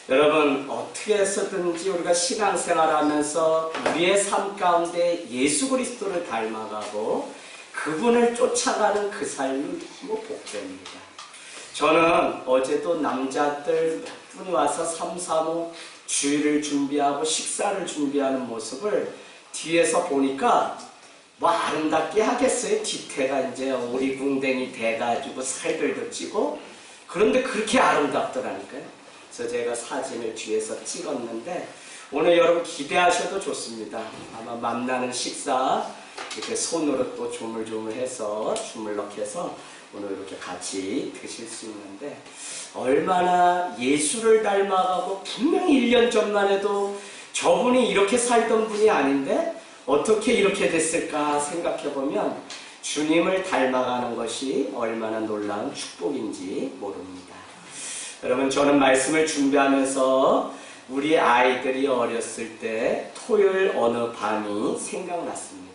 여러분, 어떻게 해서든지 우리가 신앙생활하면서 우리의 삶 가운데 예수 그리스도를 닮아가고 그분을 쫓아가는 그 삶이 너무 복됩니다. 저는 어제도 남자들 몇 분이 와서 삼삼오오 주일을 준비하고 식사를 준비하는 모습을 뒤에서 보니까 뭐 아름답게 하겠어요. 뒤태가 이제 오리궁뎅이 돼가지고 살들도 찌고, 그런데 그렇게 아름답더라니까요. 그래서 제가 사진을 뒤에서 찍었는데 오늘 여러분 기대하셔도 좋습니다. 아마 만나는 식사 이렇게 손으로 또 조물조물해서 주물럭해서 오늘 이렇게 같이 드실 수 있는데, 얼마나 예수를 닮아가고 분명히 1년 전만 해도 저분이 이렇게 살던 분이 아닌데 어떻게 이렇게 됐을까 생각해보면 주님을 닮아가는 것이 얼마나 놀라운 축복인지 모릅니다. 여러분, 저는 말씀을 준비하면서 우리 아이들이 어렸을 때 토요일 어느 밤이 생각났습니다.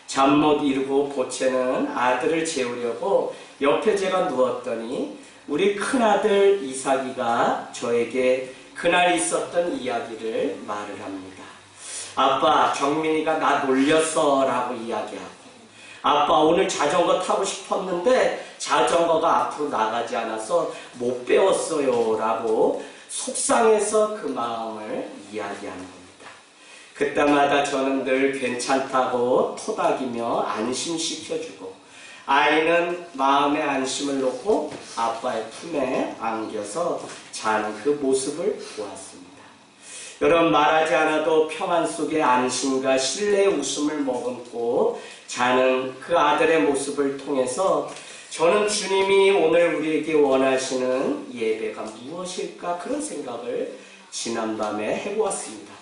잠 못 이루고 보채는 아들을 재우려고 옆에 제가 누웠더니 우리 큰아들 이삭이가 저에게 그날 있었던 이야기를 말을 합니다. 아빠, 정민이가 나 놀렸어 라고 이야기하고, 아빠 오늘 자전거 타고 싶었는데 자전거가 앞으로 나가지 않아서 못 배웠어요 라고 속상해서 그 마음을 이야기하는 겁니다. 그때마다 저는 늘 괜찮다고 토닥이며 안심시켜주고, 아이는 마음의 안심을 놓고 아빠의 품에 안겨서 자는 그 모습을 보았습니다. 여러분, 말하지 않아도 평안 속에 안심과 신뢰의 웃음을 머금고 자는 그 아들의 모습을 통해서 저는 주님이 오늘 우리에게 원하시는 예배가 무엇일까, 그런 생각을 지난밤에 해보았습니다.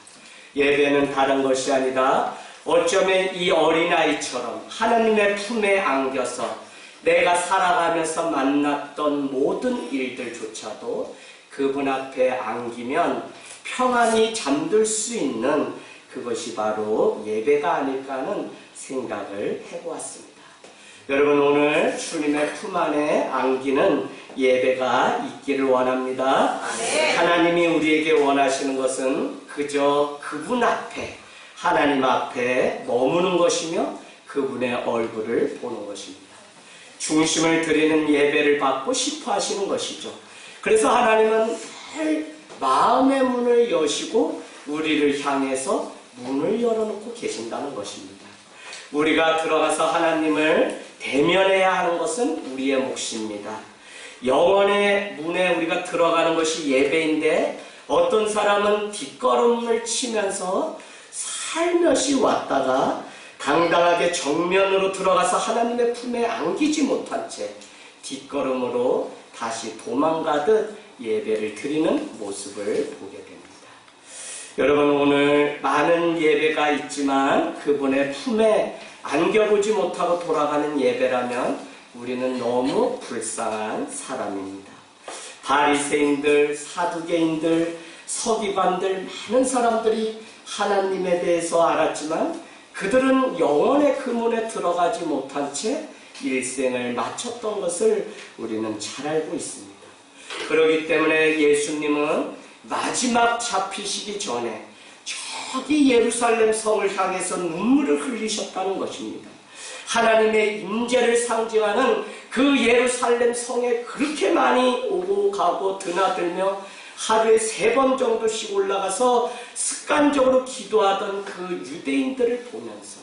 예배는 다른 것이 아니라 어쩌면 이 어린아이처럼 하나님의 품에 안겨서 내가 살아가면서 만났던 모든 일들조차도 그분 앞에 안기면 평안히 잠들 수 있는 그것이 바로 예배가 아닐까 하는 생각을 해보았습니다. 여러분, 오늘 주님의 품 안에 안기는 예배가 있기를 원합니다. 네. 하나님이 우리에게 원하시는 것은 그저 그분 앞에, 하나님 앞에 머무는 것이며 그분의 얼굴을 보는 것입니다. 중심을 드리는 예배를 받고 싶어 하시는 것이죠. 그래서 하나님은 늘 마음의 문을 여시고 우리를 향해서 문을 열어놓고 계신다는 것입니다. 우리가 들어가서 하나님을 대면해야 하는 것은 우리의 몫입니다. 영혼의 문에 우리가 들어가는 것이 예배인데, 어떤 사람은 뒷걸음을 치면서 살며시 왔다가 당당하게 정면으로 들어가서 하나님의 품에 안기지 못한 채 뒷걸음으로 다시 도망가듯 예배를 드리는 모습을 보게 됩니다. 여러분, 오늘 많은 예배가 있지만 그분의 품에 안겨보지 못하고 돌아가는 예배라면 우리는 너무 불쌍한 사람입니다. 바리새인들, 사두개인들, 서기관들, 많은 사람들이 하나님에 대해서 알았지만 그들은 영원의 그 문에 들어가지 못한 채 일생을 마쳤던 것을 우리는 잘 알고 있습니다. 그렇기 때문에 예수님은 마지막 잡히시기 전에 저기 예루살렘 성을 향해서 눈물을 흘리셨다는 것입니다. 하나님의 임재를 상징하는 그 예루살렘 성에 그렇게 많이 오고 가고 드나들며 하루에 3번 정도씩 올라가서 습관적으로 기도하던 그 유대인들을 보면서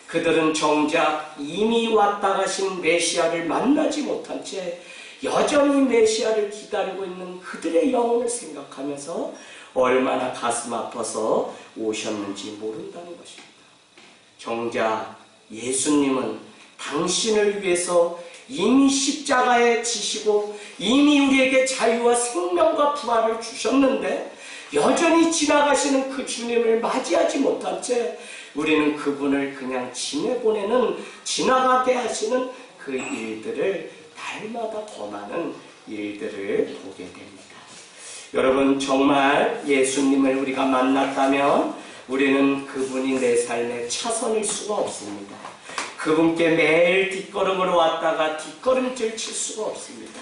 그들은 정작 이미 왔다 가신 메시아를 만나지 못한 채 여전히 메시아를 기다리고 있는 그들의 영혼을 생각하면서 얼마나 가슴 아파서 오셨는지 모른다는 것입니다. 정작 예수님은 당신을 위해서 이미 십자가에 지시고 이미 우리에게 자유와 생명과 부활을 주셨는데 여전히 지나가시는 그 주님을 맞이하지 못한 채 우리는 그분을 그냥 지내보내는, 지나가게 하시는 그 일들을 날마다 범하는 일들을 보게 됩니다. 여러분, 정말 예수님을 우리가 만났다면 우리는 그분이 내 삶의 차선일 수가 없습니다. 그분께 매일 뒷걸음으로 왔다가 뒷걸음질 칠 수가 없습니다.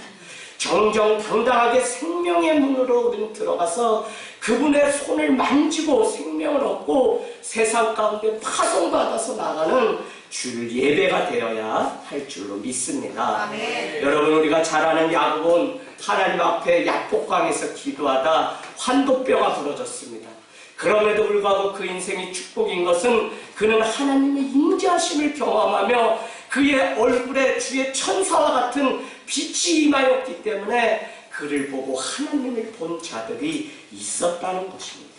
정정당당하게 생명의 문으로 우리는 들어가서 그분의 손을 만지고 생명을 얻고 세상 가운데 파송받아서 나가는 주일 예배가 되어야 할 줄로 믿습니다. 아멘. 여러분, 우리가 잘 아는 야곱은 하나님 앞에 야복강에서 기도하다 환도뼈가 부러졌습니다. 그럼에도 불구하고 그 인생이 축복인 것은 그는 하나님의 임재하심을 경험하며 그의 얼굴에 주의 천사와 같은 빛이 임하였기 때문에 그를 보고 하나님을 본 자들이 있었다는 것입니다.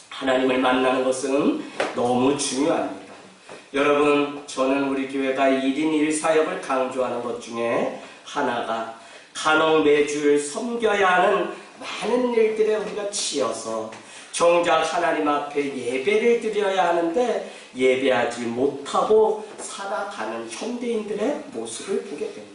하나님을 만나는 것은 너무 중요합니다. 여러분, 저는 우리 교회가 1인 1사역을 강조하는 것 중에 하나가 간혹 매주일 섬겨야 하는 많은 일들에 우리가 치여서 정작 하나님 앞에 예배를 드려야 하는데 예배하지 못하고 살아가는 현대인들의 모습을 보게 됩니다.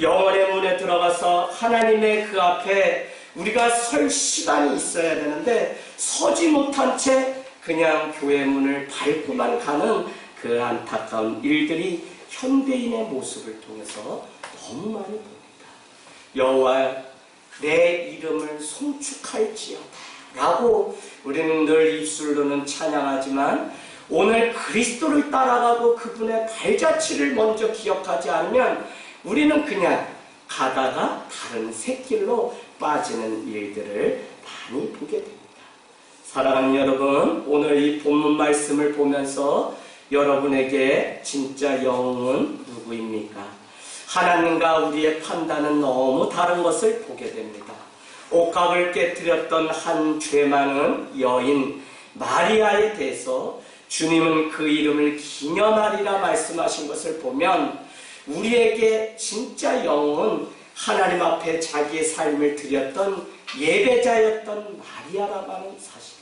영원의 문에 들어가서 하나님의 그 앞에 우리가 설 시간이 있어야 되는데 서지 못한 채 그냥 교회 문을 밟고만 가는 그 안타까운 일들이 현대인의 모습을 통해서 너무 많이 봅니다. 여호와 내 이름을 송축할지어다 라고 우리는 늘 입술로는 찬양하지만 오늘 그리스도를 따라가고 그분의 발자취를 먼저 기억하지 않으면 우리는 그냥 가다가 다른 샛길로 빠지는 일들을 많이 보게 됩니다. 사랑하는 여러분, 오늘 이 본문 말씀을 보면서 여러분에게 진짜 영웅은 누구입니까? 하나님과 우리의 판단은 너무 다른 것을 보게 됩니다. 옥합을 깨뜨렸던 한 죄 많은 여인 마리아에 대해서 주님은 그 이름을 기념하리라 말씀하신 것을 보면 우리에게 진짜 영웅은 하나님 앞에 자기의 삶을 드렸던 예배자였던 마리아라고 하는 사실입니다.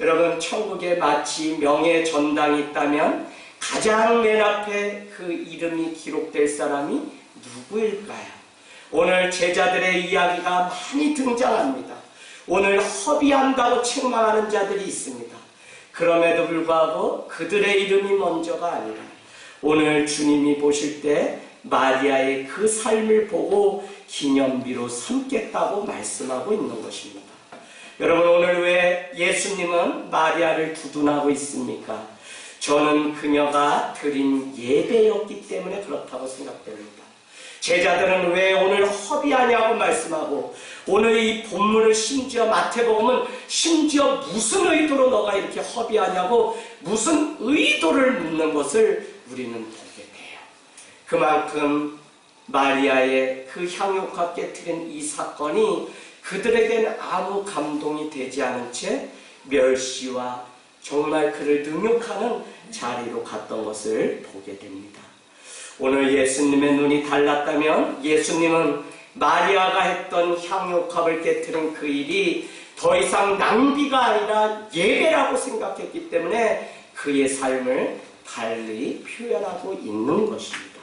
여러분, 천국에 마치 명예 전당이 있다면 가장 맨 앞에 그 이름이 기록될 사람이 누구일까요? 오늘 제자들의 이야기가 많이 등장합니다. 오늘 허비한다고 책망하는 자들이 있습니다. 그럼에도 불구하고 그들의 이름이 먼저가 아니라 오늘 주님이 보실 때 마리아의 그 삶을 보고 기념비로 삼겠다고 말씀하고 있는 것입니다. 여러분, 오늘 왜 예수님은 마리아를 두둔하고 있습니까? 저는 그녀가 드린 예배였기 때문에 그렇다고 생각됩니다. 제자들은 왜 오늘 허비하냐고 말씀하고 오늘 이 본문을 심지어 마태복음은 심지어 무슨 의도로 너가 이렇게 허비하냐고 무슨 의도를 묻는 것을 우리는 보게 돼요. 그만큼 마리아의 그 향유가 깨트린 이 사건이 그들에게는 아무 감동이 되지 않은 채 멸시와 정말 그를 능욕하는 자리로 갔던 것을 보게 됩니다. 오늘 예수님의 눈이 달랐다면 예수님은 마리아가 했던 향유컵을 깨트린 그 일이 더 이상 낭비가 아니라 예배라고 생각했기 때문에 그의 삶을 달리 표현하고 있는 것입니다.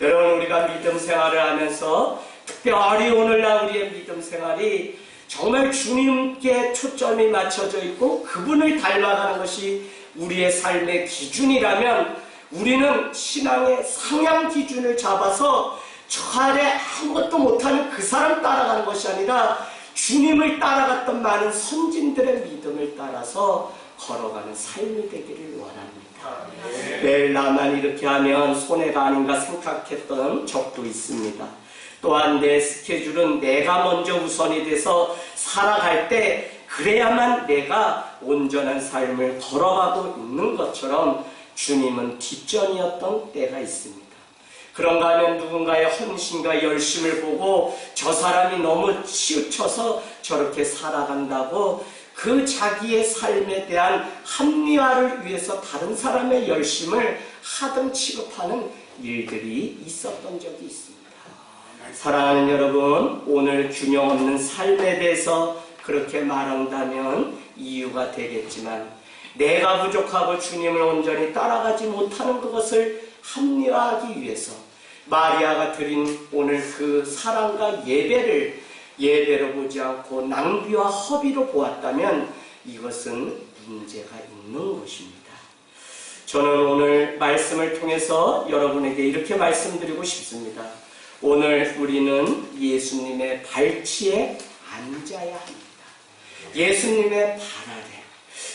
여러분, 우리가 믿음 생활을 하면서 특별히 오늘날 우리의 믿음 생활이 정말 주님께 초점이 맞춰져 있고 그분을 닮아가는 것이 우리의 삶의 기준이라면 우리는 신앙의 상향 기준을 잡아서 저 아래 아무것도 못하는 그 사람 따라가는 것이 아니라 주님을 따라갔던 많은 선진들의 믿음을 따라서 걸어가는 삶이 되기를 원합니다. 매일 나만 이렇게 하면 손해가 아닌가 생각했던 적도 있습니다. 또한 내 스케줄은 내가 먼저 우선이 돼서 살아갈 때 그래야만 내가 온전한 삶을 걸어가고 있는 것처럼 주님은 뒷전이었던 때가 있습니다. 그런가 하면 누군가의 헌신과 열심을 보고 저 사람이 너무 치우쳐서 저렇게 살아간다고 그 자기의 삶에 대한 합리화를 위해서 다른 사람의 열심을 하등 취급하는 일들이 있었던 적이 있습니다. 사랑하는 여러분, 오늘 균형 없는 삶에 대해서 그렇게 말한다면 이유가 되겠지만 내가 부족하고 주님을 온전히 따라가지 못하는 그것을 합리화하기 위해서 마리아가 드린 오늘 그 사랑과 예배를 예배로 보지 않고 낭비와 허비로 보았다면 이것은 문제가 있는 것입니다. 저는 오늘 말씀을 통해서 여러분에게 이렇게 말씀드리고 싶습니다. 오늘 우리는 예수님의 발치에 앉아야 합니다. 예수님의 발 아래,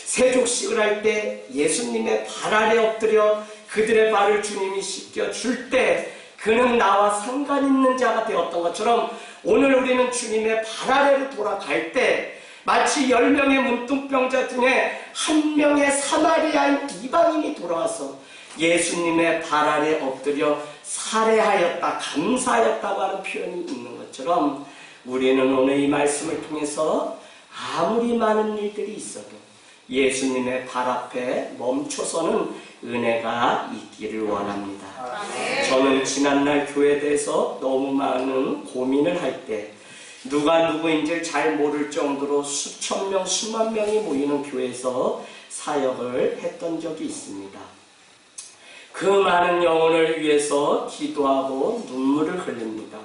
세족식을 할 때 예수님의 발 아래 엎드려 그들의 발을 주님이 씻겨줄 때 그는 나와 상관 있는 자가 되었던 것처럼 오늘 우리는 주님의 발 아래로 돌아갈 때 마치 10명의 문둥병자 중에 한 명의 사마리아인 이방인이 돌아와서 예수님의 발 아래 엎드려 살해하였다, 감사하였다고 하는 표현이 있는 것처럼 우리는 오늘 이 말씀을 통해서 아무리 많은 일들이 있어도 예수님의 발 앞에 멈춰서는 은혜가 있기를 원합니다. 저는 지난날 교회에 대해서 너무 많은 고민을 할 때 누가 누구인지를 잘 모를 정도로 수천 명, 수만 명이 모이는 교회에서 사역을 했던 적이 있습니다. 그 많은 영혼을 위해서 기도하고 눈물을 흘립니다.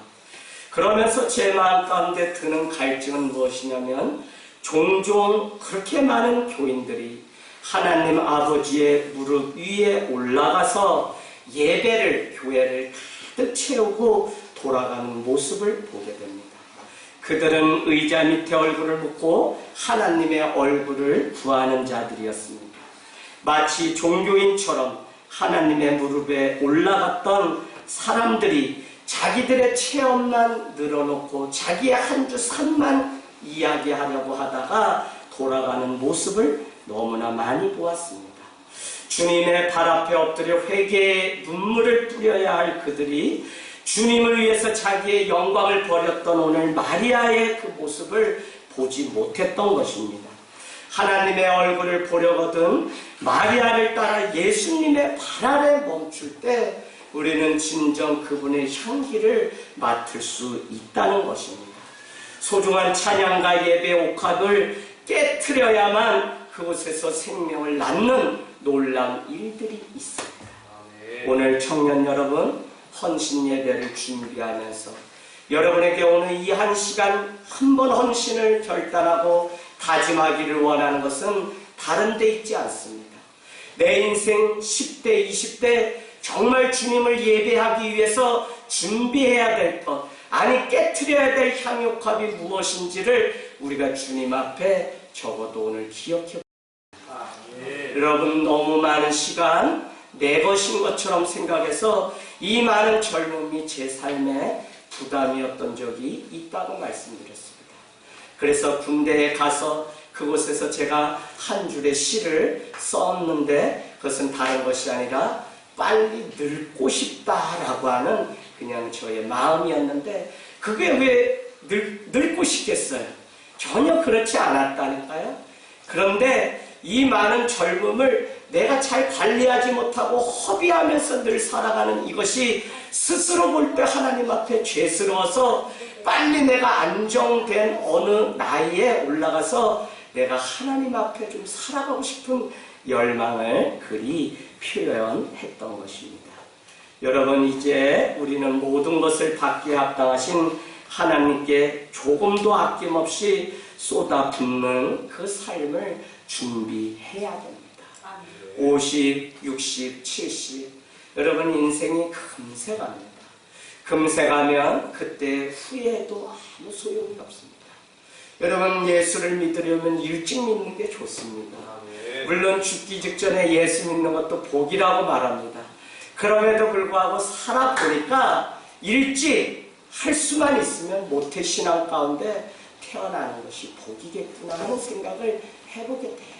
그러면서 제 마음 가운데 드는 갈증은 무엇이냐면 종종 그렇게 많은 교인들이 하나님 아버지의 무릎 위에 올라가서 예배를, 교회를 가득 채우고 돌아가는 모습을 보게 됩니다. 그들은 의자 밑에 얼굴을 묻고 하나님의 얼굴을 구하는 자들이었습니다. 마치 종교인처럼 하나님의 무릎에 올라갔던 사람들이 자기들의 체험만 늘어놓고 자기의 한 주 삶만 이야기하려고 하다가 돌아가는 모습을 너무나 많이 보았습니다. 주님의 발 앞에 엎드려 회개의 눈물을 뿌려야 할 그들이 주님을 위해서 자기의 영광을 버렸던 오늘 마리아의 그 모습을 보지 못했던 것입니다. 하나님의 얼굴을 보려거든 마리아를 따라 예수님의 발 아래 멈출 때 우리는 진정 그분의 향기를 맡을 수 있다는 것입니다. 소중한 찬양과 예배 옥합을 깨트려야만 그곳에서 생명을 낳는 놀라운 일들이 있습니다. 오늘 청년 여러분, 헌신 예배를 준비하면서 여러분에게 오늘 이 한 시간 한 번 헌신을 결단하고 다짐하기를 원하는 것은 다른 데 있지 않습니다. 내 인생 10대, 20대 정말 주님을 예배하기 위해서 준비해야 될 것, 아니 깨트려야 될 향유값이 무엇인지를 우리가 주님 앞에 적어도 오늘 기억해 여러분, 너무 많은 시간 내 것인 것처럼 생각해서 이 많은 젊음이 제 삶에 부담이었던 적이 있다고 말씀드렸습니다. 그래서 군대에 가서 그곳에서 제가 한 줄의 시를 썼는데 그것은 다른 것이 아니라 빨리 늙고 싶다라고 하는 그냥 저의 마음이었는데 그게 왜 늙고 싶겠어요? 전혀 그렇지 않았다니까요. 그런데 이 많은 젊음을 내가 잘 관리하지 못하고 허비하면서 늘 살아가는 이것이 스스로 볼 때 하나님 앞에 죄스러워서 빨리 내가 안정된 어느 나이에 올라가서 내가 하나님 앞에 좀 살아가고 싶은 열망을 그리 표현했던 것입니다. 여러분, 이제 우리는 모든 것을 받기에 합당하신 하나님께 조금도 아낌없이 쏟아붓는 그 삶을 준비해야 됩니다. 50, 60, 70 여러분 인생이 금세 갑니다. 금세 가면 그때 후회도 아무 소용이 없습니다. 여러분, 예수를 믿으려면 일찍 믿는 게 좋습니다. 물론 죽기 직전에 예수 믿는 것도 복이라고 말합니다. 그럼에도 불구하고 살아보니까 일찍 할 수만 있으면 모태신앙 가운데 태어나는 것이 복이겠구나 하는 생각을 해보게 돼요.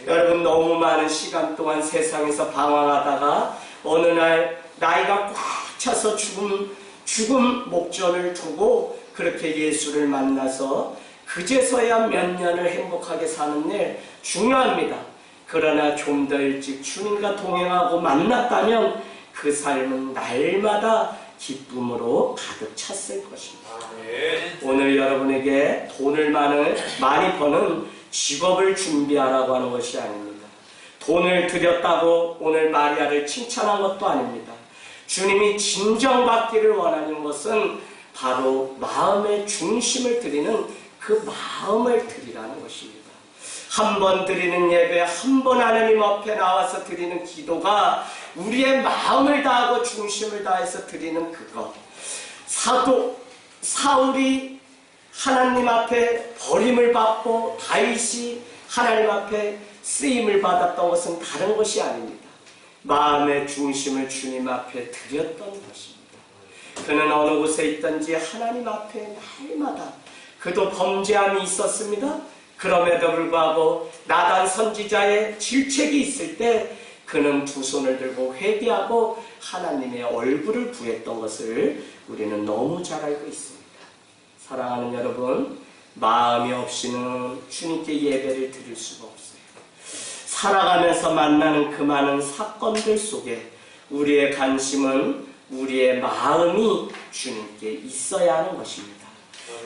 여러분, 너무 많은 시간 동안 세상에서 방황하다가 어느 날 나이가 꽉 차서 죽음 목전을 두고 그렇게 예수를 만나서 그제서야 몇 년을 행복하게 사는 일 중요합니다. 그러나 좀 더 일찍 주님과 동행하고 만났다면 그 삶은 날마다 기쁨으로 가득 찼을 것입니다. 오늘 여러분에게 돈을 많이 버는 직업을 준비하라고 하는 것이 아닙니다. 돈을 들였다고 오늘 마리아를 칭찬한 것도 아닙니다. 주님이 진정받기를 원하는 것은 바로 마음의 중심을 드리는 그 마음을 드리라는 것입니다. 한 번 드리는 예배, 한 번 하나님 앞에 나와서 드리는 기도가 우리의 마음을 다하고 중심을 다해서 드리는 그것, 사울이 하나님 앞에 버림을 받고 다윗이 하나님 앞에 쓰임을 받았던 것은 다른 것이 아닙니다. 마음의 중심을 주님 앞에 드렸던 것입니다. 그는 어느 곳에 있든지 하나님 앞에 날마다 그도 범죄함이 있었습니다. 그럼에도 불구하고 나단 선지자의 질책이 있을 때 그는 두 손을 들고 회개하고 하나님의 얼굴을 구했던 것을 우리는 너무 잘 알고 있습니다. 사랑하는 여러분, 마음이 없이는 주님께 예배를 드릴 수가 없어요. 살아가면서 만나는 그 많은 사건들 속에 우리의 관심은 우리의 마음이 주님께 있어야 하는 것입니다.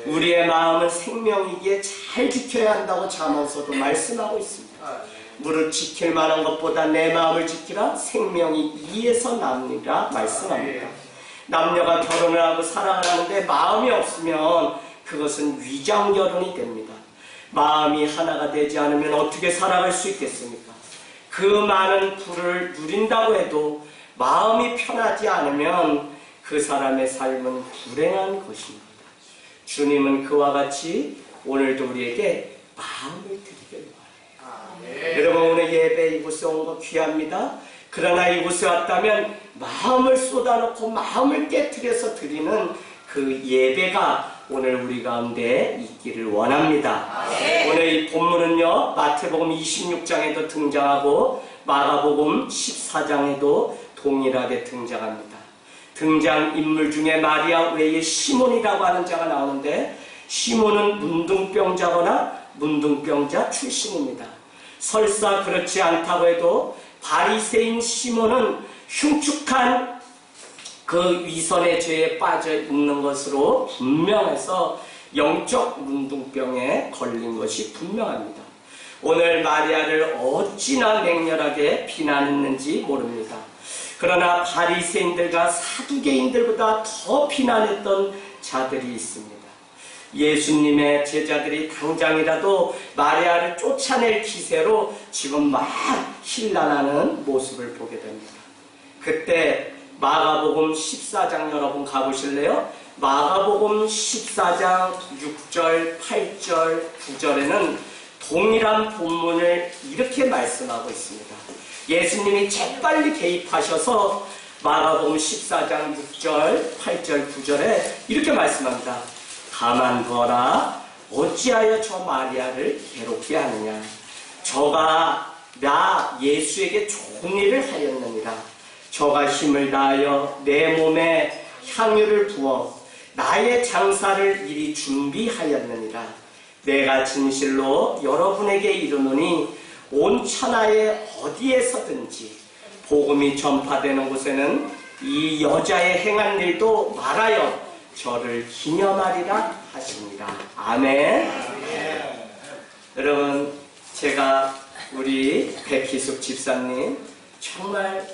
우리의 마음은 생명이기에 잘 지켜야 한다고 잠언서도 말씀하고 있습니다. 무릇 지킬 만한 것보다 내 마음을 지키라, 생명이 이에서 나느니라 말씀합니다. 남녀가 결혼을 하고 사랑을 하는데 마음이 없으면 그것은 위장 결혼이 됩니다. 마음이 하나가 되지 않으면 어떻게 살아갈 수 있겠습니까? 그 많은 부를 누린다고 해도 마음이 편하지 않으면 그 사람의 삶은 불행한 것입니다. 주님은 그와 같이 오늘도 우리에게 마음을 드리길 원해요. 여러분, 오늘 예배 이곳에 온 거 귀합니다. 그러나 이곳에 왔다면 마음을 쏟아놓고 마음을 깨트려서 드리는 그 예배가 오늘 우리 가운데 있기를 원합니다. 오늘 이 본문은요, 마태복음 26장에도 등장하고 마가복음 14장에도 동일하게 등장합니다. 등장인물 중에 마리아 외에 시몬이라고 하는 자가 나오는데, 시몬은 문둥병자거나 문둥병자 출신입니다. 설사 그렇지 않다고 해도 바리새인 시몬은 흉측한 그 위선의 죄에 빠져 있는 것으로 분명해서 영적 문둥병에 걸린 것이 분명합니다. 오늘 마리아를 어찌나 맹렬하게 비난했는지 모릅니다. 그러나 바리새인들과 사두개인들보다 더 비난했던 자들이 있습니다. 예수님의 제자들이 당장이라도 마리아를 쫓아낼 기세로 지금 막 힐난하는 모습을 보게 됩니다. 그때 마가복음 14장 여러분 가보실래요? 마가복음 14장 6절, 8절, 9절에는 동일한 본문을 이렇게 말씀하고 있습니다. 예수님이 재빨리 개입하셔서 마가복음 14장 6절, 8절, 9절에 이렇게 말씀합니다. 가만 거라, 어찌하여 저 마리아를 괴롭게 하느냐? 저가 나 예수에게 좋은 일을 하였느니라. 저가 힘을 다하여 내 몸에 향유를 부어 나의 장사를 이리 준비하였느니라. 내가 진실로 여러분에게 이르노니 온 천하에 어디에서든지 복음이 전파되는 곳에는 이 여자의 행한 일도 말하여 저를 기념하리라 하십니다. 아멘. 여러분, 제가 우리 백희숙 집사님 정말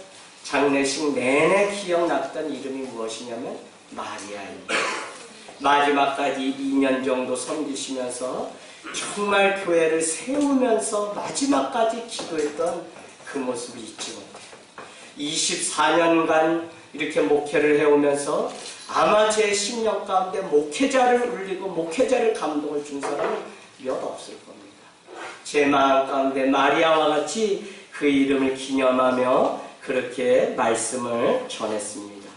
장례식 내내 기억났던 이름이 무엇이냐면 마리아입니다. 마지막까지 2년 정도 섬기시면서 정말 교회를 세우면서 마지막까지 기도했던 그 모습을 잊지 못해요. 24년간 이렇게 목회를 해오면서 아마 제 10년 가운데 목회자를 울리고 목회자를 감동을 준 사람은 몇 없을 겁니다. 제 마음 가운데 마리아와 같이 그 이름을 기념하며 그렇게 말씀을 전했습니다.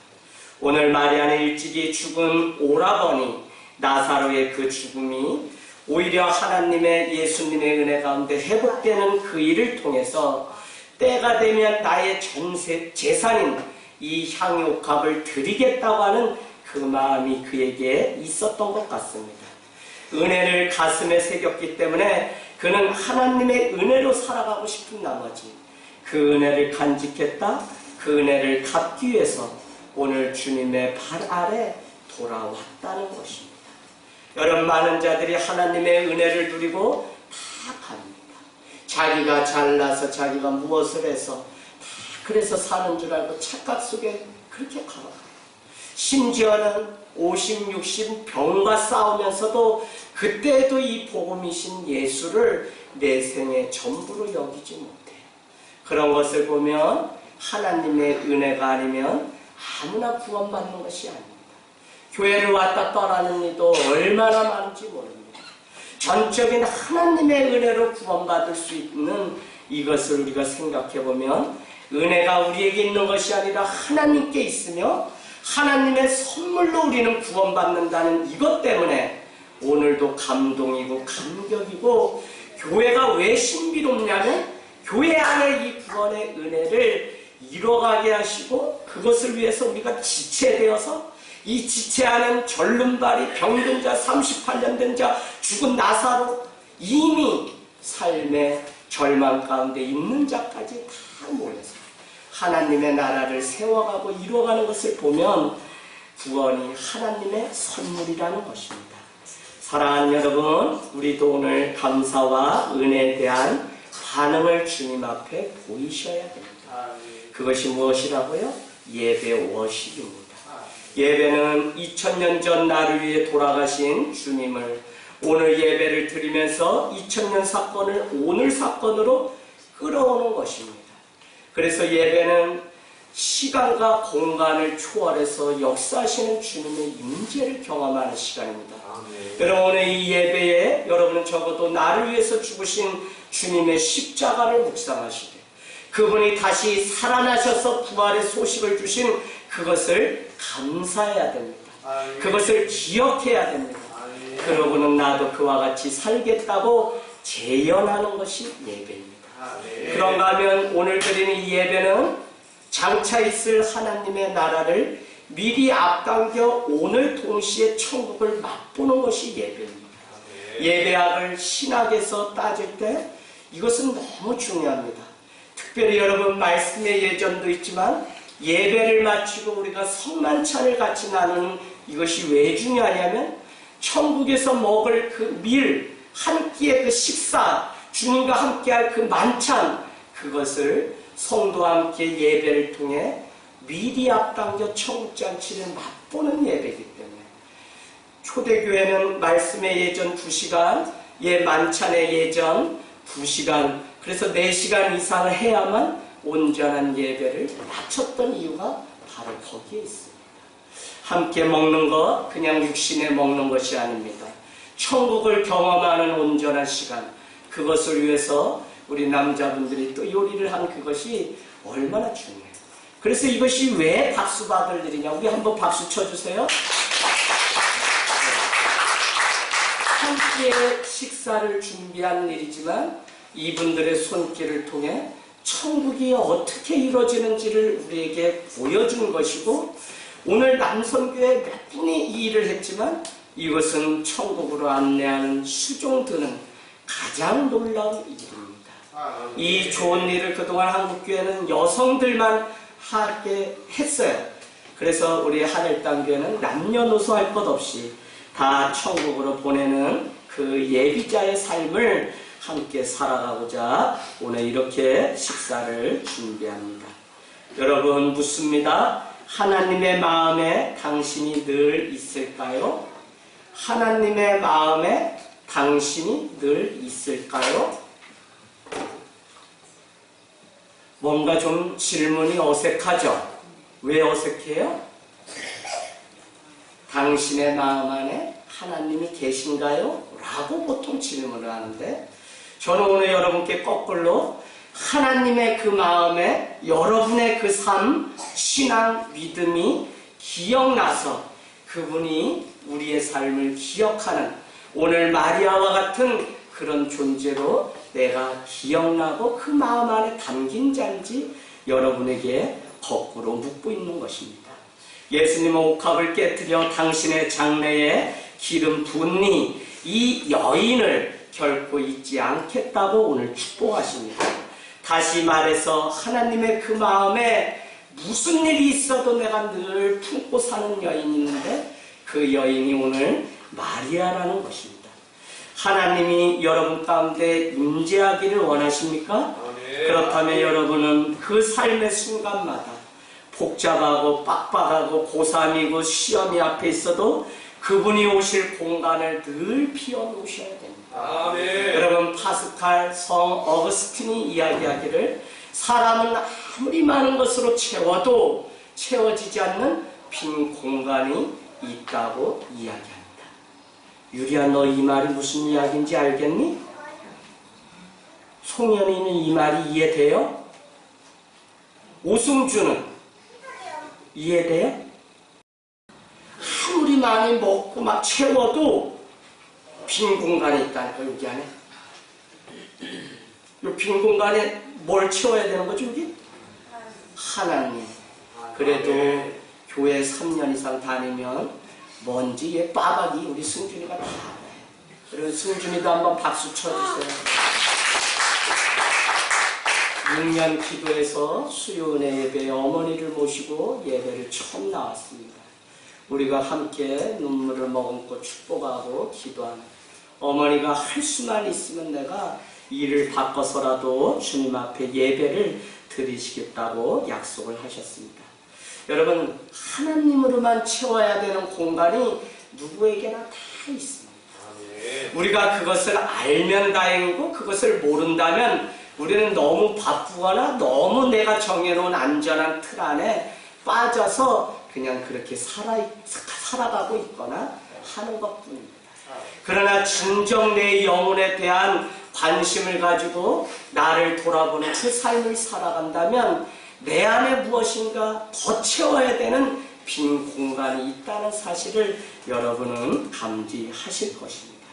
오늘 마리아는 일찍이 죽은 오라버니 나사로의 그 죽음이 오히려 하나님의 예수님의 은혜 가운데 회복되는 그 일을 통해서 때가 되면 나의 전 재산인 이 향유옥합을 드리겠다고 하는 그 마음이 그에게 있었던 것 같습니다. 은혜를 가슴에 새겼기 때문에 그는 하나님의 은혜로 살아가고 싶은 나머지 그 은혜를 간직했다, 그 은혜를 갚기 위해서 오늘 주님의 발 아래 돌아왔다는 것입니다. 여러분, 많은 자들이 하나님의 은혜를 누리고 다 갑니다. 자기가 잘나서 자기가 무엇을 해서 다 그래서 사는 줄 알고 착각 속에 그렇게 걸어가요. 심지어는 50, 60 병과 싸우면서도 그때도 이 복음이신 예수를 내 생의 전부로 여기지 못해요. 그런 것을 보면 하나님의 은혜가 아니면 아무나 구원받는 것이 아닙니다. 교회를 왔다 떠나는 이도 얼마나 많은지 모릅니다. 전적인 하나님의 은혜로 구원받을 수 있는 이것을 우리가 생각해보면 은혜가 우리에게 있는 것이 아니라 하나님께 있으며 하나님의 선물로 우리는 구원받는다는 이것 때문에 오늘도 감동이고 감격이고 교회가 왜 신비롭냐면 교회 안에 이 구원의 은혜를 이뤄가게 하시고 그것을 위해서 우리가 지체되어서 이 지체 안은 절름발이 병든 자 38년 된 자 죽은 나사로 이미 삶의 절망 가운데 있는 자까지 다 모여서 하나님의 나라를 세워가고 이루어가는 것을 보면 구원이 하나님의 선물이라는 것입니다. 사랑하는 여러분, 우리도 오늘 감사와 은혜에 대한 반응을 주님 앞에 보이셔야 됩니다. 그것이 무엇이라고요? 예배 워십입니다. 예배는 2000년 전 나를 위해 돌아가신 주님을 오늘 예배를 드리면서 2000년 사건을 오늘 사건으로 끌어오는 것입니다. 그래서 예배는 시간과 공간을 초월해서 역사하시는 주님의 임재를 경험하는 시간입니다. 여러분 오늘 이 예배에 여러분은 적어도 나를 위해서 죽으신 주님의 십자가를 묵상하시되 그분이 다시 살아나셔서 부활의 소식을 주신 그것을 감사해야 됩니다. 그것을 기억해야 됩니다. 그러고는 나도 그와 같이 살겠다고 재연하는 것이 예배입니다. 그런가 하면 오늘 드리는 이 예배는 장차 있을 하나님의 나라를 미리 앞당겨 오늘 동시에 천국을 맛보는 것이 예배입니다. 예배학을 신학에서 따질 때 이것은 너무 중요합니다. 특별히 여러분 말씀의 예전도 있지만 예배를 마치고 우리가 성만찬을 같이 나누는 이것이 왜 중요하냐면 천국에서 먹을 그 밀, 한 끼의 그 식사, 주님과 함께할 그 만찬, 그것을 성도와 함께 예배를 통해 미리 앞당겨 천국잔치를 맛보는 예배이기 때문에 초대교회는 말씀의 예전 2시간, 만찬의 예전 2시간, 그래서 4시간 이상을 해야만 온전한 예배를 마쳤던 이유가 바로 거기에 있습니다. 함께 먹는 것, 그냥 육신에 먹는 것이 아닙니다. 천국을 경험하는 온전한 시간, 그것을 위해서 우리 남자분들이 또 요리를 한 그것이 얼마나 중요해요. 그래서 이것이 왜 박수 받을 일이냐. 우리 한번 박수 쳐주세요. 함께 식사를 준비한 일이지만 이분들의 손길을 통해 천국이 어떻게 이루어지는지를 우리에게 보여준 것이고 오늘 남선교회 몇 분이 이 일을 했지만 이것은 천국으로 안내하는 수종드는 가장 놀라운 일입니다. 이 좋은 일을 그동안 한국교회는 여성들만 하게 했어요. 그래서 우리 하늘땅교회는 남녀노소 할 것 없이 다 천국으로 보내는 그 예비자의 삶을 함께 살아가고자 오늘 이렇게 식사를 준비합니다. 여러분 묻습니다. 하나님의 마음에 당신이 늘 있을까요? 하나님의 마음에 당신이 늘 있을까요? 뭔가 좀 질문이 어색하죠? 왜 어색해요? 당신의 마음 안에 하나님이 계신가요? 라고 보통 질문을 하는데 저는 오늘 여러분께 거꾸로 하나님의 그 마음에 여러분의 그 삶, 신앙, 믿음이 기억나서 그분이 우리의 삶을 기억하는 오늘 마리아와 같은 그런 존재로 내가 기억나고 그 마음 안에 담긴 자인지 여러분에게 거꾸로 묻고 있는 것입니다. 예수님은 옥합을 깨뜨려 당신의 장래에 기름 붓니 이 여인을 결코 잊지 않겠다고 오늘 축복하십니다. 다시 말해서 하나님의 그 마음에 무슨 일이 있어도 내가 늘 품고 사는 여인이 있는데 그 여인이 오늘 마리아라는 것입니다. 하나님이 여러분 가운데 임재하기를 원하십니까? 그렇다면 여러분은 그 삶의 순간마다 복잡하고 빡빡하고 고3이고 시험이 앞에 있어도 그분이 오실 공간을 늘 비워놓으셔야 됩니다. 여러분 파스칼 성 어거스틴이 이야기하기를 사람은 아무리 많은 것으로 채워도 채워지지 않는 빈 공간이 있다고 이야기합니다. 유리야, 너 이 말이 무슨 이야기인지 알겠니? 송현이는 이 말이 이해돼요? 오승주는 이해돼요? 아무리 많이 먹고 막 채워도 빈 공간이 있다니까, 여기 안에. 이 빈 공간에 뭘 채워야 되는 거죠, 여기? 하나님. 그래도 교회 3년 이상 다니면 먼지에 빠박이 우리 승준이가 다 알아요. 그래서 승준이도 한번 박수 쳐주세요. 6년 기도해서 수요은혜 예배에 어머니를 모시고 예배를 처음 나왔습니다. 우리가 함께 눈물을 머금고 축복하고 기도하는 어머니가 할 수만 있으면 내가 일을 바꿔서라도 주님 앞에 예배를 드리시겠다고 약속을 하셨습니다. 여러분, 하나님으로만 채워야 되는 공간이 누구에게나 다 있습니다. 우리가 그것을 알면 다행이고 그것을 모른다면 우리는 너무 바쁘거나 너무 내가 정해놓은 안전한 틀 안에 빠져서 그냥 그렇게 살아가고 있거나 하는 것뿐입니다. 그러나 진정 내 영혼에 대한 관심을 가지고 나를 돌아보는 그 삶을 살아간다면 내 안에 무엇인가 더 채워야 되는 빈 공간이 있다는 사실을 여러분은 감지하실 것입니다.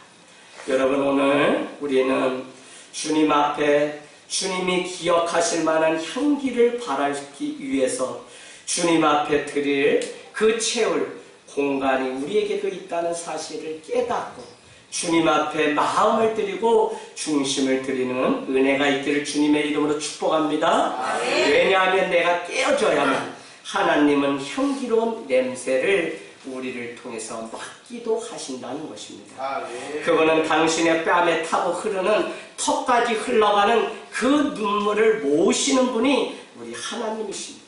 여러분, 오늘 우리는 주님 앞에 주님이 기억하실 만한 향기를 바라기 위해서 주님 앞에 드릴 그 채울 공간이 우리에게도 있다는 사실을 깨닫고 주님 앞에 마음을 드리고 중심을 드리는 은혜가 있기를 주님의 이름으로 축복합니다. 왜냐하면 내가 깨어져야만 하나님은 향기로운 냄새를 우리를 통해서 맡기도 하신다는 것입니다. 그거는 당신의 뺨에 타고 흐르는 턱까지 흘러가는 그 눈물을 모으시는 분이 우리 하나님이십니다.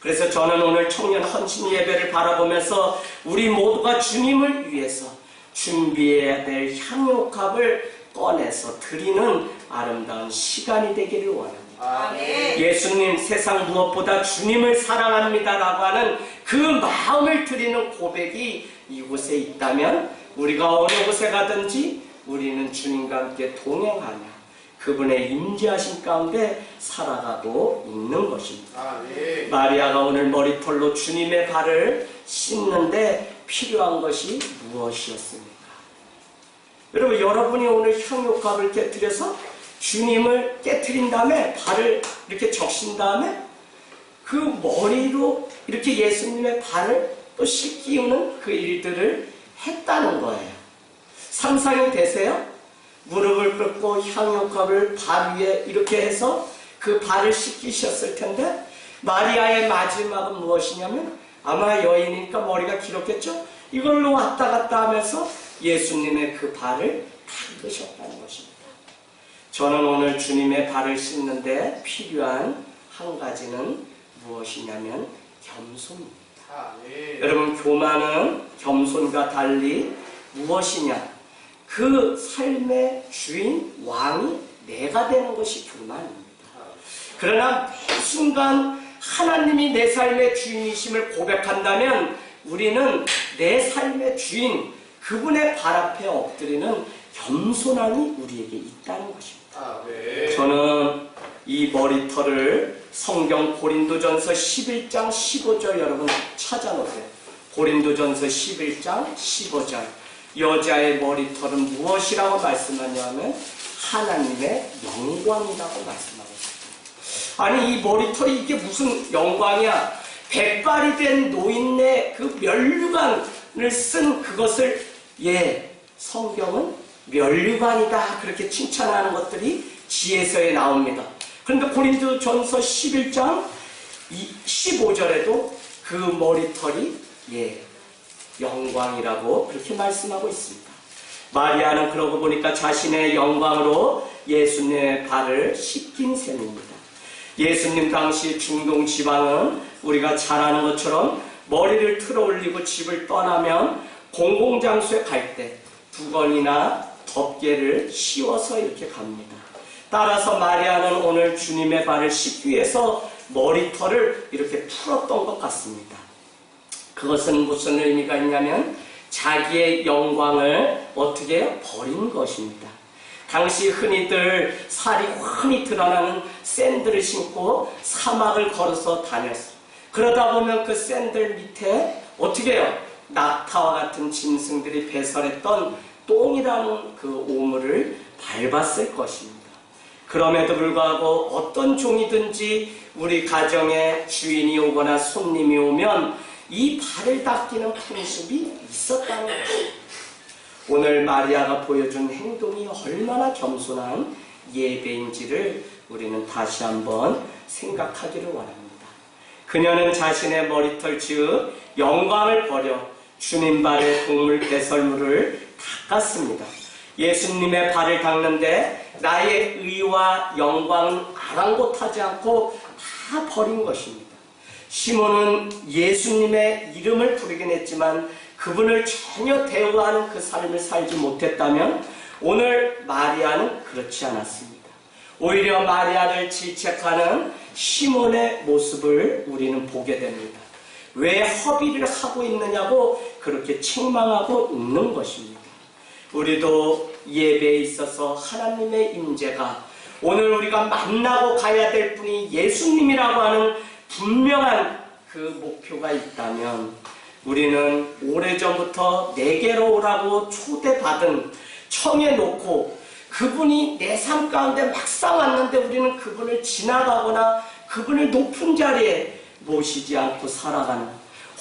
그래서 저는 오늘 청년 헌신 예배를 바라보면서 우리 모두가 주님을 위해서 준비해야 될 향유값을 꺼내서 드리는 아름다운 시간이 되기를 원합니다. 예수님, 세상 무엇보다 주님을 사랑합니다라고 하는 그 마음을 드리는 고백이 이곳에 있다면 우리가 어느 곳에 가든지 우리는 주님과 함께 동행하며 그분의 임재하신 가운데 살아가고 있는 것입니다. 마리아가 오늘 머리털로 주님의 발을 씻는데 필요한 것이 무엇이었습니까? 여러분, 여러분이 오늘 향유값을 깨뜨려서 주님을 깨뜨린 다음에 발을 이렇게 적신 다음에 그 머리로 이렇게 예수님의 발을 또 씻기우는 그 일들을 했다는 거예요. 상상이 되세요? 무릎을 꿇고 향유값을 발 위에 이렇게 해서 그 발을 씻기셨을 텐데 마리아의 마지막은 무엇이냐면 아마 여인이니까 머리가 길었겠죠? 이걸로 왔다 갔다 하면서 예수님의 그 발을 닦으셨다는 것입니다. 저는 오늘 주님의 발을 씻는데 필요한 한 가지는 무엇이냐면 겸손입니다. 여러분, 교만은 겸손과 달리 무엇이냐? 그 삶의 주인, 왕이 내가 되는 것이 교만입니다. 그러나 매 순간 하나님이 내 삶의 주인이심을 고백한다면 우리는 내 삶의 주인, 그분의 발 앞에 엎드리는 겸손함이 우리에게 있다는 것입니다. 저는 이 머리털을 성경 고린도전서 11장 15절 여러분 찾아놓으세요. 고린도전서 11장 15절. 여자의 머리털은 무엇이라고 말씀하냐면 하나님의 영광이라고 말씀하고 있습니다. 아니, 이 머리털이 이게 무슨 영광이야? 백발이 된 노인네 그 면류관을 쓴 그것을 성경은 면류관이다 그렇게 칭찬하는 것들이 지혜서에 나옵니다. 그런데 고린도전서 11장 15절에도 그 머리털이 영광이라고 그렇게 말씀하고 있습니다. 마리아는 그러고 보니까 자신의 영광으로 예수님의 발을 씻긴 셈입니다. 예수님 당시 중동 지방은 우리가 잘 아는 것처럼 머리를 틀어 올리고 집을 떠나면 공공장소에 갈 때 두건이나 덮개를 씌워서 이렇게 갑니다. 따라서 마리아는 오늘 주님의 발을 씻기 위해서 머리털을 이렇게 풀었던 것 같습니다. 그것은 무슨 의미가 있냐면 자기의 영광을 어떻게 해요? 버린 것입니다. 당시 흔히들 살이 훤히 드러나는 샌들을 신고 사막을 걸어서 다녔어요. 그러다 보면 그 샌들 밑에 어떻게 해요? 낙타와 같은 짐승들이 배설했던 똥이라는 그 오물을 밟았을 것입니다. 그럼에도 불구하고 어떤 종이든지 우리 가정에 주인이 오거나 손님이 오면 이 발을 닦이는 풍습이 있었다는 것입니다. 오늘 마리아가 보여준 행동이 얼마나 겸손한 예배인지를 우리는 다시 한번 생각하기를 원합니다. 그녀는 자신의 머리털 즉 영광을 버려 주님 발에 동물 배설물을 닦았습니다. 예수님의 발을 닦는데 나의 의와 영광은 아랑곳하지 않고 다 버린 것입니다. 시몬은 예수님의 이름을 부르긴 했지만 그분을 전혀 대우하는 그 삶을 살지 못했다면 오늘 마리아는 그렇지 않았습니다. 오히려 마리아를 질책하는 시몬의 모습을 우리는 보게 됩니다. 왜 허비를 하고 있느냐고 그렇게 책망하고 있는 것입니다. 우리도 예배에 있어서 하나님의 임재가 오늘 우리가 만나고 가야 될 분이 예수님이라고 하는 분명한 그 목표가 있다면 우리는 오래전부터 내게로 오라고 초대받은 청해놓고 그분이 내 삶 가운데 막상 왔는데 우리는 그분을 지나가거나 그분을 높은 자리에 모시지 않고 살아가는,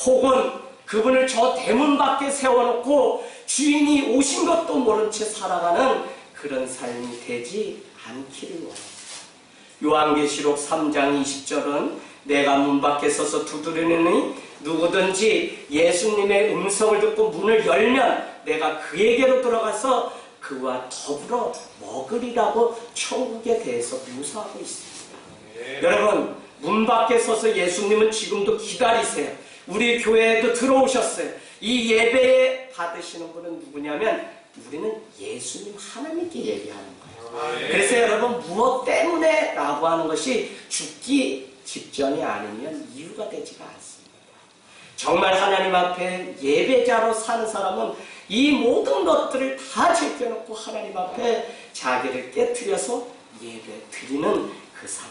혹은 그분을 저 대문 밖에 세워놓고 주인이 오신 것도 모른 채 살아가는 그런 삶이 되지 않기를 원합니다. 요한계시록 3장 20절은 내가 문 밖에 서서 두드리느니 누구든지 예수님의 음성을 듣고 문을 열면 내가 그에게로 들어가서 그와 더불어 먹으리라고 천국에 대해서 묘사하고 있습니다. 여러분, 문 밖에 서서 예수님은 지금도 기다리세요. 우리 교회에도 들어오셨어요. 이 예배에 받으시는 분은 누구냐면 우리는 예수님 하나님께 얘기하는 거예요. 그래서 여러분, 무엇 때문에 라고 하는 것이 죽기 직전이 아니면 이유가 되지가 않습니다. 정말 하나님 앞에 예배자로 사는 사람은 이 모든 것들을 다 제껴놓고 하나님 앞에 자기를 깨트려서 예배 드리는 그 삶.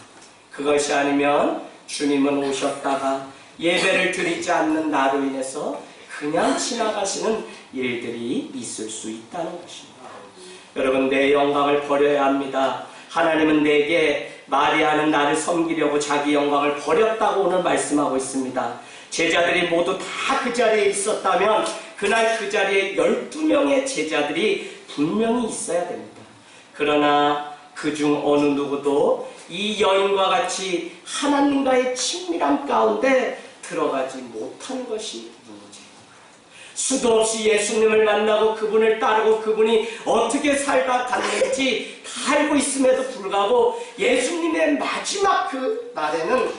그것이 아니면 주님은 오셨다가 예배를 드리지 않는 나로 인해서 그냥 지나가시는 일들이 있을 수 있다는 것입니다. 여러분, 내 영광을 버려야 합니다. 하나님은 내게 마리아는 나를 섬기려고 자기 영광을 버렸다고 오늘 말씀하고 있습니다. 제자들이 모두 다 그 자리에 있었다면 그날 그 자리에 12명의 제자들이 분명히 있어야 됩니다. 그러나 그중 어느 누구도 이 여인과 같이 하나님과의 친밀함 가운데 들어가지 못한 것이 문제입니다. 수도 없이 예수님을 만나고 그분을 따르고 그분이 어떻게 살아갔는지 다 알고 있음에도 불구하고 예수님의 마지막 그 날에는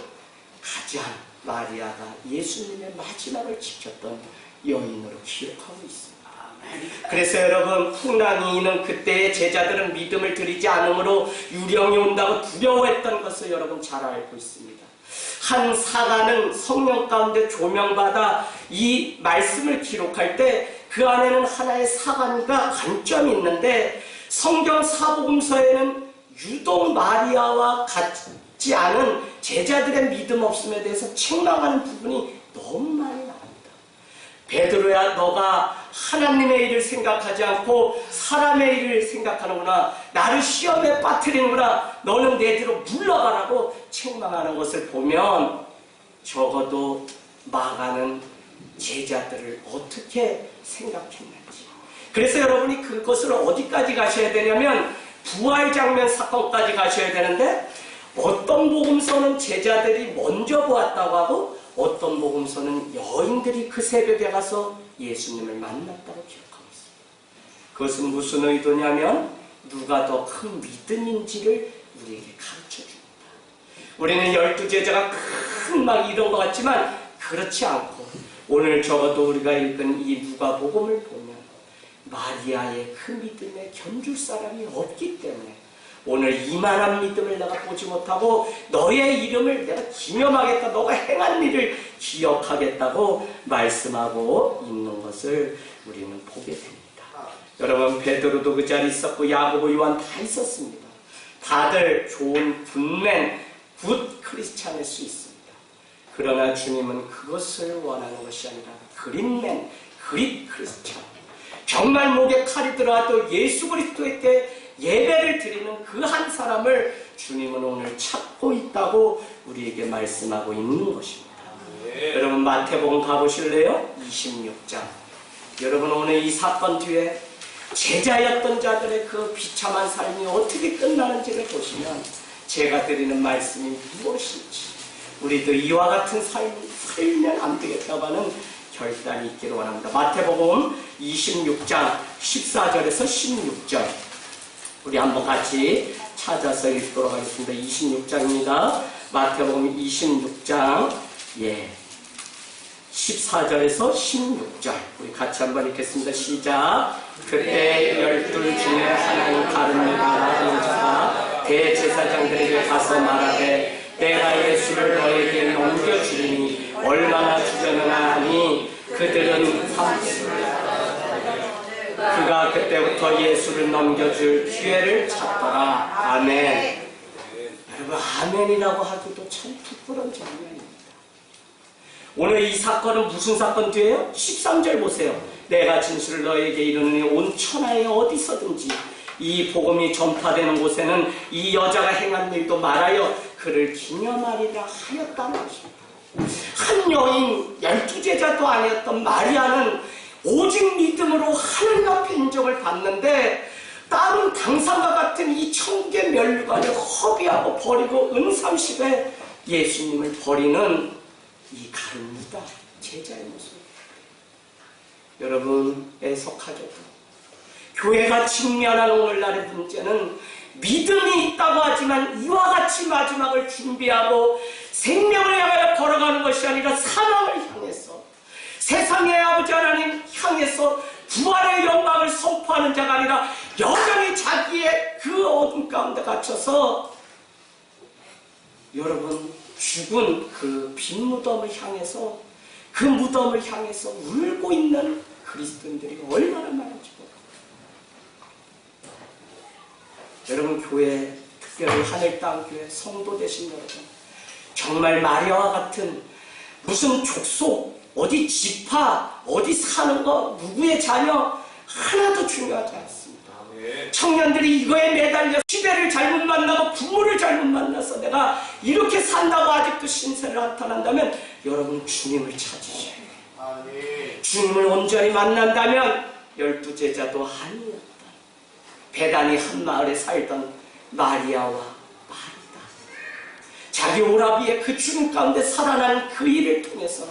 가지 않은 마리아가 예수님의 마지막을 지켰던 여인으로 기록하고 있습니다. 그래서 여러분, 풍랑이 있는 그때의 제자들은 믿음을 드리지 않으므로 유령이 온다고 두려워했던 것을 여러분 잘 알고 있습니다. 한 사가는 성령 가운데 조명받아 이 말씀을 기록할 때 그 안에는 하나의 사관과 관점이 있는데 성경 사복음서에는 유독 마리아와 같지 않은 제자들의 믿음 없음에 대해서 책망하는 부분이 너무 많이 나옵니다. 베드로야, 너가 하나님의 일을 생각하지 않고 사람의 일을 생각하는구나. 나를 시험에 빠뜨리는구나. 너는 내 뒤로 물러가라고 책망하는 것을 보면 적어도 마가는 제자들을 어떻게 생각했는지. 그래서 여러분이 그것을 어디까지 가셔야 되냐면 부활 장면 사건까지 가셔야 되는데 어떤 복음서는 제자들이 먼저 보았다고 하고 어떤 복음서는 여인들이 그 새벽에 가서 예수님을 만났다고 기록하고 있습니다. 그것은 무슨 의도냐면 누가 더 큰 믿음인지를 우리에게 가르쳐줍니다. 우리는 12제자가 큰 막 이런 것 같지만 그렇지 않고 오늘 적어도 우리가 읽은 이 누가복음을 보면 마리아의 그 믿음에 견줄 사람이 없기 때문에 오늘 이만한 믿음을 내가 보지 못하고 너의 이름을 내가 기념하겠다. 너가 행한 일을 기억하겠다고 말씀하고 있는 것을 우리는 보게 됩니다. 여러분, 베드로도 그 자리에 있었고 야고보, 요한 다 있었습니다. 다들 좋은 굿맨, 굿 크리스찬일 수 있습니다. 그러나 주님은 그것을 원하는 것이 아니라 그릿맨, 그릿 크리스찬, 정말 목에 칼이 들어와도 예수 그리스도에게 예배를 드리는 그 한 사람을 주님은 오늘 찾고 있다고 우리에게 말씀하고 있는 것입니다. 여러분, 마태복음 가보실래요? 26장. 여러분, 오늘 이 사건 뒤에 제자였던 자들의 그 비참한 삶이 어떻게 끝나는지를 보시면 제가 드리는 말씀이 무엇인지, 우리도 이와 같은 삶을 살면 안 되겠다고 하는 결단이 있기를 원합니다. 마태복음 26장 14절에서 16절 우리 한번 같이 찾아서 읽도록 하겠습니다. 26장입니다. 마태복음 26장 14절에서 16절 우리 같이 한번 읽겠습니다. 시작. 그때 12 중에 하나인 다른 나라의 자가 대제사장들에게 가서 말하되 내가 예수를 너에게 넘겨주리니 얼마나 주저느냐 하니 그들은 그가 그때부터 예수를 넘겨줄 기회를 찾더라. 아멘. 여러분, 아멘이라고 하기도 참 부끄러운 장면입니다. 오늘 이 사건은 무슨 사건 뒤에요? 13절 보세요. 내가 진실을 너에게 이르노니 온 천하에 어디서든지 이 복음이 전파되는 곳에는 이 여자가 행한 일도 말하여 그를 기념하리라 하였다는 것입니다. 한 여인 12제자도 아니었던 마리아는 오직 믿음으로 하늘 앞에 인정을 받는데 다른 당상과 같은 이 천국의 면류관을 허비하고 버리고 은삼십에 예수님을 버리는 이 가룟 유다 제자의 모습. 여러분, 애석하죠. 교회가 직면하는 오늘날의 문제는 믿음이 있다고 하지만 이와 같이 마지막을 준비하고 생명을 향하여 걸어가는 것이 아니라 사망을 향해서, 세상의 아버지 하나님 향해서 부활의 영광을 선포하는 자가 아니라 여전히 자기의 그 어둠 가운데 갇혀서 여러분 죽은 그 빈 무덤을 향해서, 그 무덤을 향해서 울고 있는 그리스도인들이 얼마나 많은지 모릅니다. 여러분, 교회, 특별히 하늘 땅 교회 성도 되신 여러분, 정말 마리아와 같은 무슨 족속, 어디 지파, 어디 사는 거, 누구의 자녀 하나도 중요하지 않습니다. 청년들이 이거에 매달려 시대를 잘못 만나고 부모를 잘못 만나서 내가 이렇게 산다고 아직도 신세를 나타난다면 여러분, 주님을 찾으셔야 돼요. 주님을 온전히 만난다면 12제자도 아니었다. 베다니 한 마을에 살던 마리아와 마르다, 자기 오라비의 그 죽음 가운데 살아나는 그 일을 통해서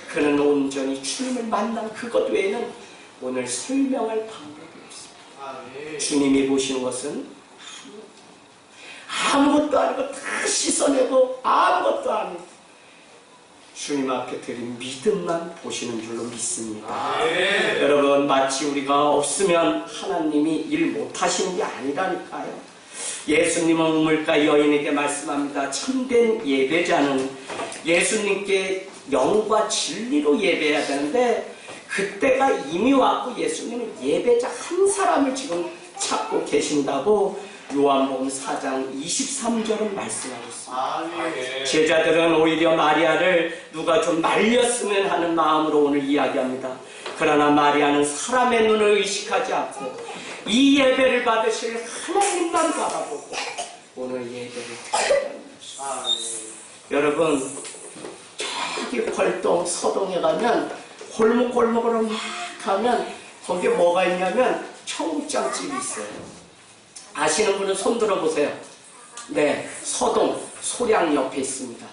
그는 온전히 주님을 만난 그것 외에는 오늘 설명할 방법이 없습니다. 주님이 보시는 것은 아무것도 아니고 다 씻어내고 아무것도 아니고 주님 앞에 드린 믿음만 보시는 줄로 믿습니다. 여러분, 마치 우리가 없으면 하나님이 일 못하시는 게 아니라니까요. 예수님은 우물가 여인에게 말씀합니다. 참된 예배자는 예수님께 영과 진리로 예배해야 되는데 그때가 이미 왔고 예수님은 예배자 한 사람을 지금 찾고 계신다고 요한복음 4장 23절은 말씀하고 있습니다. 제자들은 오히려 마리아를 누가 좀 말렸으면 하는 마음으로 오늘 이야기합니다. 그러나 마리아는 사람의 눈을 의식하지 않고 이 예배를 받으실 하나님만 바라보고 오늘 예배를 드린다는 것입니다. 여러분, 저기 벌동 서동에 가면 골목골목으로 막 가면 거기에 뭐가 있냐면 청국장집이 있어요. 아시는 분은 손 들어보세요. 네, 서동 소량 옆에 있습니다.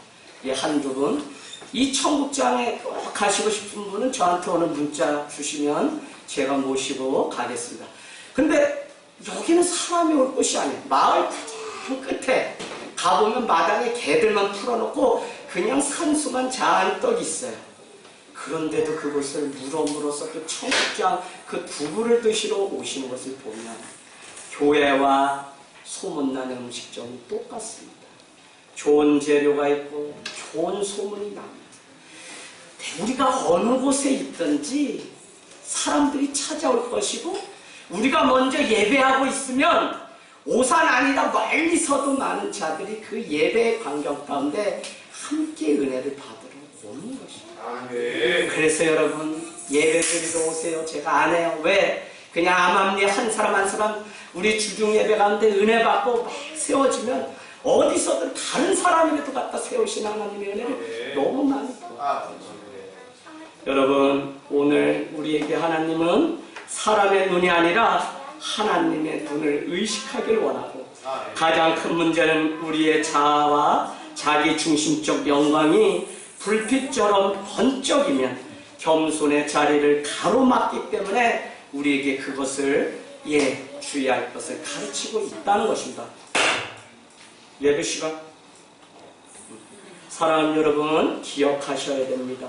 예, 한두 분. 이 청국장에 꼭 가시고 싶은 분은 저한테 오늘 문자 주시면 제가 모시고 가겠습니다. 근데 여기는 사람이 올 곳이 아니에요. 마을 가장 끝에 가보면 마당에 개들만 풀어놓고 그냥 산수만 잔뜩 있어요. 그런데도 그곳을 물어서 그 청국장 그 두부를 드시러 오시는 것을 보면 교회와 소문난 음식점이 똑같습니다. 좋은 재료가 있고 좋은 소문이 납니다. 우리가 어느 곳에 있든지 사람들이 찾아올 것이고, 우리가 먼저 예배하고 있으면 오산 아니다 멀리서도 많은 자들이 그 예배의 광경 가운데 함께 은혜를 받으러 오는 것입니다. 그래서 여러분, 예배 드리러 오세요. 제가 안 해요. 왜? 그냥 암암리에 한 사람 한 사람 우리 주중 예배 가운데 은혜 받고 막 세워지면 어디서든 다른 사람이라도 갖다 세우시는 하나님의 은혜를 너무 많이 받아요. 여러분, 오늘 우리에게 하나님은 사람의 눈이 아니라 하나님의 눈을 의식하길 원하고, 가장 큰 문제는 우리의 자아와 자기 중심적 영광이 불빛처럼 번쩍이면 겸손의 자리를 가로막기 때문에 우리에게 그것을 주의할 것을 가르치고 있다는 것입니다. 예배 시간, 사랑하는 여러분, 기억하셔야 됩니다.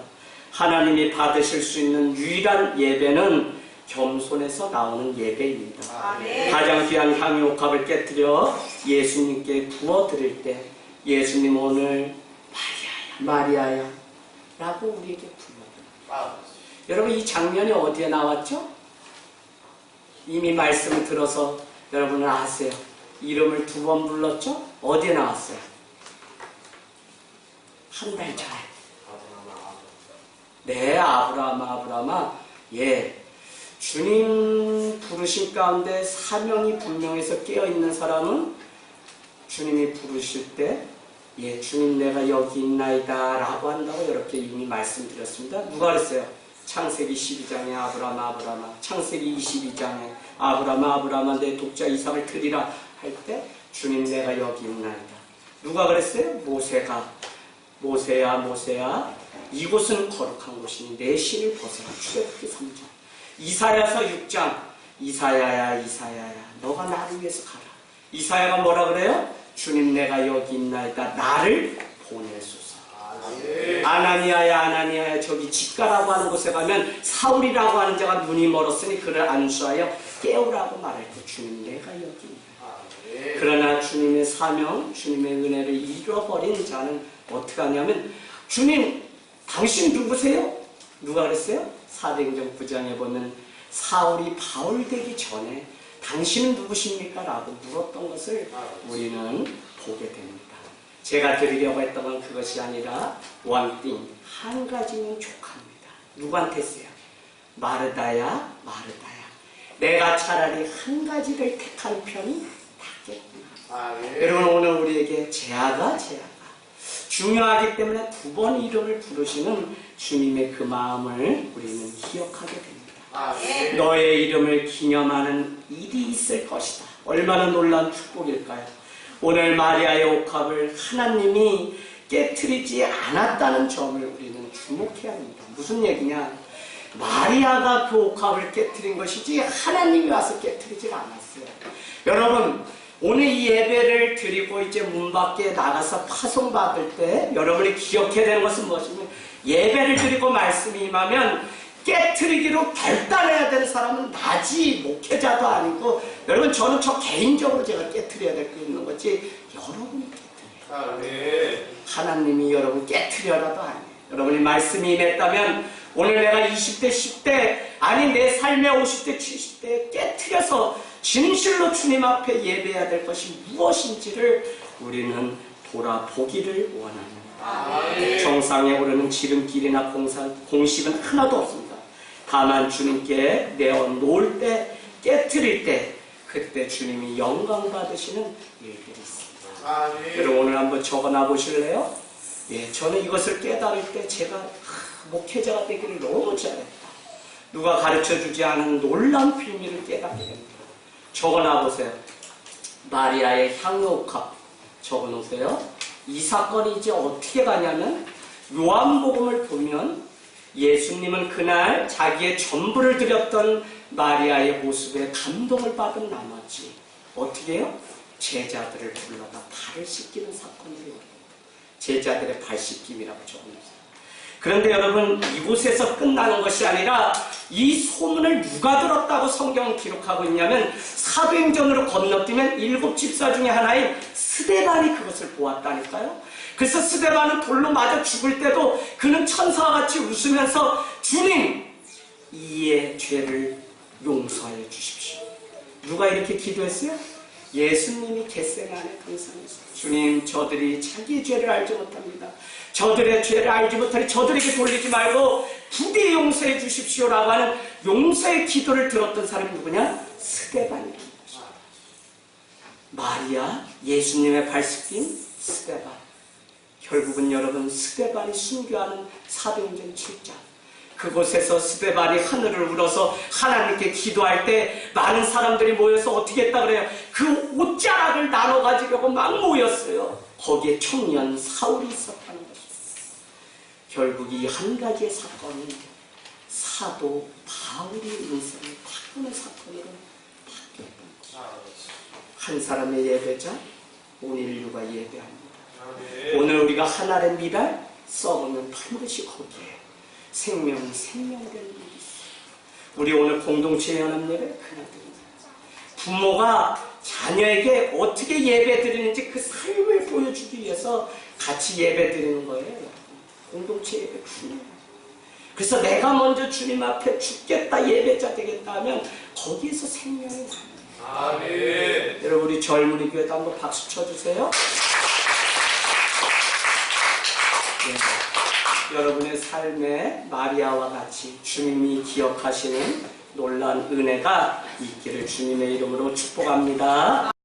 하나님이 받으실 수 있는 유일한 예배는 겸손에서 나오는 예배입니다. 가장 귀한 향유옥합을 깨뜨려 예수님께 부어드릴 때 예수님 오늘 마리아야 마리아야 라고 우리에게 불러요. 여러분, 이 장면이 어디에 나왔죠? 이미 말씀을 들어서 여러분은 아세요. 이름을 2번 불렀죠? 어디에 나왔어요? 한 달 전에. 네, 아브라함아. 주님 부르신 가운데 사명이 분명해서 깨어있는 사람은 주님이 부르실 때 주님 내가 여기 있나이다 라고 한다고 이렇게 이미 말씀드렸습니다. 누가 그랬어요? 창세기 12장에 아브라함아, 창세기 22장에 아브라함아 내 독자 이삭을 드리라 할 때 주님 내가 여기 있나이다. 누가 그랬어요? 모세가 모세야 이곳은 거룩한 곳이니 내 신을 벗어라. 출애굽기 3장. 이사야서 6장 이사야야 너가 나를 위해서 가라. 이사야가 뭐라 그래요? 주님 내가 여기 있나이다. 나를 보내소서. 아나니아야 저기 직가라고 하는 곳에 가면 사울이라고 하는 자가 눈이 멀었으니 그를 안수하여 깨우라고 말할 때 주님 내가 여기 있나이다. 그러나 주님의 사명, 주님의 은혜를 잃어버린 자는 어떻게 하냐면 주님 당신 누구세요? 누가 그랬어요? 사도행전 9장에 보면 사울이 바울 되기 전에 당신은 누구십니까? 라고 물었던 것을 우리는 보게 됩니다. 제가 드리려고 했던 건 그것이 아니라 원띵, 한 가지는 족합니다. 누구한테 써요? 마르다야. 내가 차라리 한 가지를 택한 편이 낫겠구나. 여러분, 오늘 우리에게 제아가 중요하기 때문에 2번 이름을 부르시는 주님의 그 마음을 우리는 기억하게 됩니다. 너의 이름을 기념하는 일이 있을 것이다. 얼마나 놀라운 축복일까요? 오늘 마리아의 옥합을 하나님이 깨트리지 않았다는 점을 우리는 주목해야 합니다. 무슨 얘기냐? 마리아가 그 옥합을 깨트린 것이지 하나님이 와서 깨트리지 않았어요. 여러분, 오늘 이 예배를 드리고 이제 문 밖에 나가서 파송받을 때 여러분이 기억해야 되는 것은 무엇이냐면, 예배를 드리고 말씀이 임하면 깨트리기로 결단해야 되는 사람은 나지 목회자도 아니고, 여러분 저는 저 개인적으로 제가 깨트려야 될 게 있는 거지 여러분이 깨트려요. 하나님이 여러분 깨트려라도 아니에요. 여러분이 말씀이 임했다면 오늘 내가 20대 10대 아니 내 삶의 50대 70대에 깨트려서 진실로 주님 앞에 예배해야 될 것이 무엇인지를 우리는 돌아보기를 원합니다. 정상에 오르는 지름길이나 공식은 하나도 없습니다. 다만 주님께 내어놓을 때, 깨트릴 때, 그때 주님이 영광 받으시는 일들이 있습니다. 여러분 오늘 한번 적어놔 보실래요? 저는 이것을 깨달을 때 제가 목회자가 되기를 너무 잘했다. 누가 가르쳐주지 않은 놀라운 비밀을 깨닫게 됩니다. 적어놔 보세요. 마리아의 향유옥합 적어놓으세요. 이 사건이 이제 어떻게 가냐면, 요한복음을 보면 예수님은 그날 자기의 전부를 드렸던 마리아의 모습에 감동을 받은 나머지 어떻게 해요? 제자들을 불러다 발을 씻기는 사건을 이루어요. 제자들의 발 씻김이라고 적어놓으세요. 그런데 여러분, 이곳에서 끝나는 것이 아니라 이 소문을 누가 들었다고 성경은 기록하고 있냐면 사도행전으로 건너뛰면 7 집사 중에 하나인 스데반이 그것을 보았다니까요. 그래서 스데반은 돌로 맞아 죽을 때도 그는 천사와 같이 웃으면서 주님, 이의 죄를 용서하여 주십시오. 누가 이렇게 기도했어요? 예수님이 겟세마네 동산에서 주님, 저들이 자기의 죄를 알지 못합니다. 저들의 죄를 알지 못하니 저들에게 돌리지 말고 부디 용서해 주십시오라고 하는 용서의 기도를 들었던 사람이 누구냐? 스데반입니다. 마리아, 예수님의 발씻긴 스데반. 결국은 여러분, 스데반이 순교하는 사도행전 7장. 그곳에서 스데반이 하늘을 울어서 하나님께 기도할 때 많은 사람들이 모여서 어떻게 했다 그래요? 그 옷자락을 나눠 가지려고 막 모였어요. 거기에 청년 사울이 있었다는 것입니다. 결국 이 한 가지의 사건이 사도 바울의 인생을 바꾸는 사건으로 바뀌었던 것입니다. 한 사람의 예배자, 온 인류가 예배합니다. 오늘 우리가 하나의 미랄 써보면 반드시 거기에 생명된 일이 있어요. 우리 오늘 공동체 연합예배 그날드립니다. 부모가 자녀에게 어떻게 예배 드리는지 그 삶을 보여주기 위해서 같이 예배 드리는 거예요. 공동체 예배 중요해요. 그래서 내가 먼저 주님 앞에 죽겠다, 예배자 되겠다 하면 거기에서 생명이 나요. 아멘. 여러분, 우리 젊은이 교회도 한번 박수 쳐주세요. 네. 여러분의 삶에 마리아와 같이 주님이 기억하시는 놀라운 은혜가 있기를 주님의 이름으로 축복합니다.